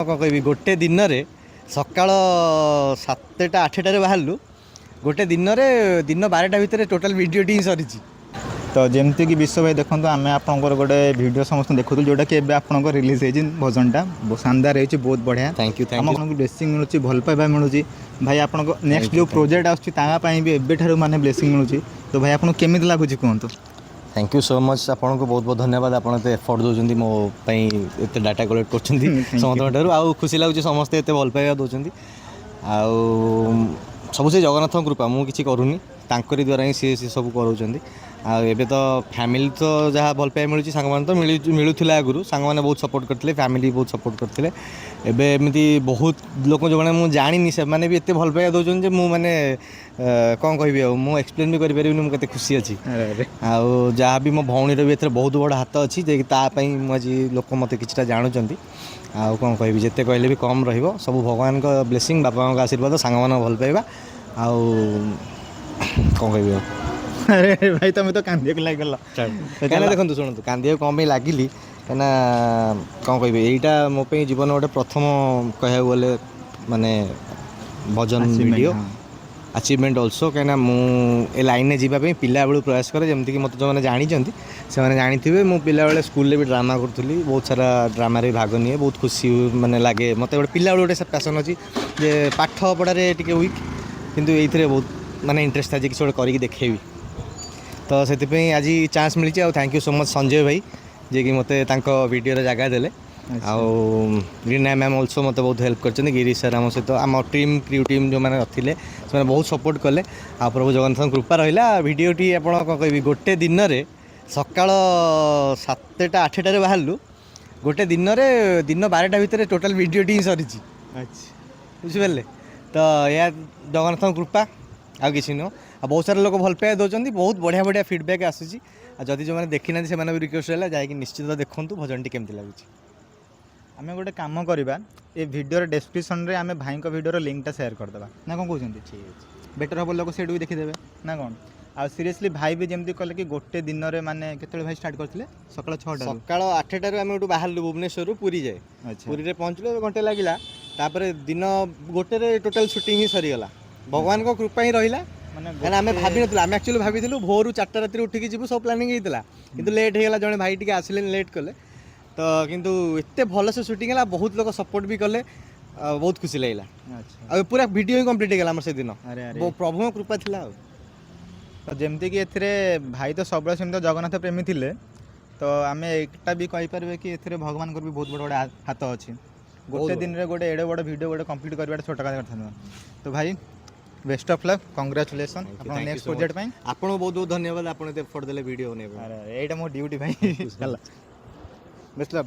कौन कह गोटे दिन में सका 7टा 8टार बाहर गोटे दिन 12टा भितर टोटाल वीडियो टी सरी। तो जमती कि विश्व भाई देखो आम आपंकर गोटे भिडियो समस्त देखुँ जोटा कि आप रिलीज होती भजनटा शानदार होती बहुत बढ़िया। थैंक यू आपको ब्लेसिंग मिलूँ भल पाइबा मिलूँ भाई आप नेक्स्ट जो प्रोजेक्ट आसपाई भी एबेठार माने ब्लेसिंग मिलूँ। तो भाई आपको केमी लगुच कहतु। थैंक यू सो मच आपन को बहुत बहुत धन्यवाद। आप एफर्ट दौरान मो एत डाटा कलेक्ट कर समस्त आउ खुशी लगुच समस्ते एत भल पाइबा दौरान सब से जगन्नाथ कृपा मु किसी करूनी तांकरी द्वारा ही सी सब करों। आबे तो फैमिली तो जहाँ भल पाइबा मिलूँ सांग तो मिलूला आगुरी सांग मैंने बहुत सपोर्ट करते फैमिली बहुत सपोर्ट करते। एबे एमती बहुत लोक जो मैंने मुझे जानी से भी एत भल पाइबा दौरान मुझे कौन कह मुझे एक्सप्लेन भी करें मुझे खुशी अच्छी। आउ जहाँ भी मो भौणीर भी एथर बहुत बड़ हाथ अच्छी जे मुझे लोक मत कि जानूँ। आउ कौन कह जिते कहले भी कम रही सब भगवान का ब्लेसिंग बापा का आशीर्वाद सांग मान भल पाइबा आउ कौन कह। अरे भाई तुम तो कांदी लगे क्या देखो शुणु कांदी कम लगिली कहीं कौन कह यहीटा मो जीवन गोटे प्रथम कह गले माने भजन वीडियो अचीवमेंट अल्सो कहीं मुझे लाइन में जावाई पिला बेलू प्रयास करे जमीक मत जो मैंने जानी से मैंने जानी मु पिला बेले स्कूल भी ड्रामा करी बहुत सारा ड्रामा भाग निए बहुत खुशी माने लगे मत गोटे पिला बेलू गोटे पैसन अच्छी जे पाठ पढ़ारे टी वीक किंतु ये बहुत माने इंटरेस्ट था किसी गोटे करके देखेबी। तो से आज चान्स मिली आ thank you so much Sanjay भाई जे कि मते वीडियो जगह देले आउ रीना मैम ऑल्सो मत बहुत हेल्प कर गिरी सर आम सहित आम टीम क्रू टीम जो मैंने थे से बहुत सपोर्ट कले आ प्रभु जगन्नाथ कृपा रहा भिडटी आप कह गोटे दिन में सका 7टा 8टार बाहर गोटे दिन 12टा भितर टोटाल वीडियो टी सरी। बुझिपारे तो यह जगन्नाथ कृपा आ कि नुह आ बहुत सारा लोग भल पाइबा दौरान बहुत बढ़िया बढ़िया फीडबैक आसूँ। जदि जो मैंने देखी ना से भी रिक्वेस्ट है जाकि निश्चित देखूँ भजन टी केमती लगुच। आम गोटे कम करवा ये वीडियो डिस्क्रिप्शन रे आम भाई वीडियो लिंकटा शेयर करदे ना कौन कहते बेटर हम लोग से भी देखीदे ना कौन आ सीरियसली भाई भी जमी कले कि गोटे दिन में माने केतले भाई स्टार्ट करते सकाल 6टा सकाल 8टार आम बाहर भुवनेश्वर पुरी जाए पुरी पहुँचलु घंटे लगिला दिन गोटे टोटाल शूटिंग ही सरीगला भगवान को कृपा ही रहा मैंने आम भाभी ना आम एक्चुअली भाभी भोर 4टा राति उठिकी जी सब प्लानिंग होता कि लेट होगा जड़े भाई टी आसिले लेट कले तो किंतु एत भल से शूटिंग है बहुत लोग सपोर्ट भी कले बहुत खुशी लगे पूरा वीडियो ही कंप्लीट हो से दिन प्रभु कृपा थिला। तो जमती कि भाई तो सब सेमती जगन्नाथ प्रेमी थिले तो आम एकटा भी कहीपर कि भगवान भी बहुत बड़ बड़े हाथ अच्छी गोटे दिन में गोटे एडे बड़ वीडियो गोटे कंप्लीट करवा छोटा कथा। तो भाई best of luck congratulation next project पे आपको बहुत बहुत धन्यवाद आप एफर्ट देले वीडियो बनेबा। अरे एटा मो ड्यूटी भाई बेस्ट ऑफ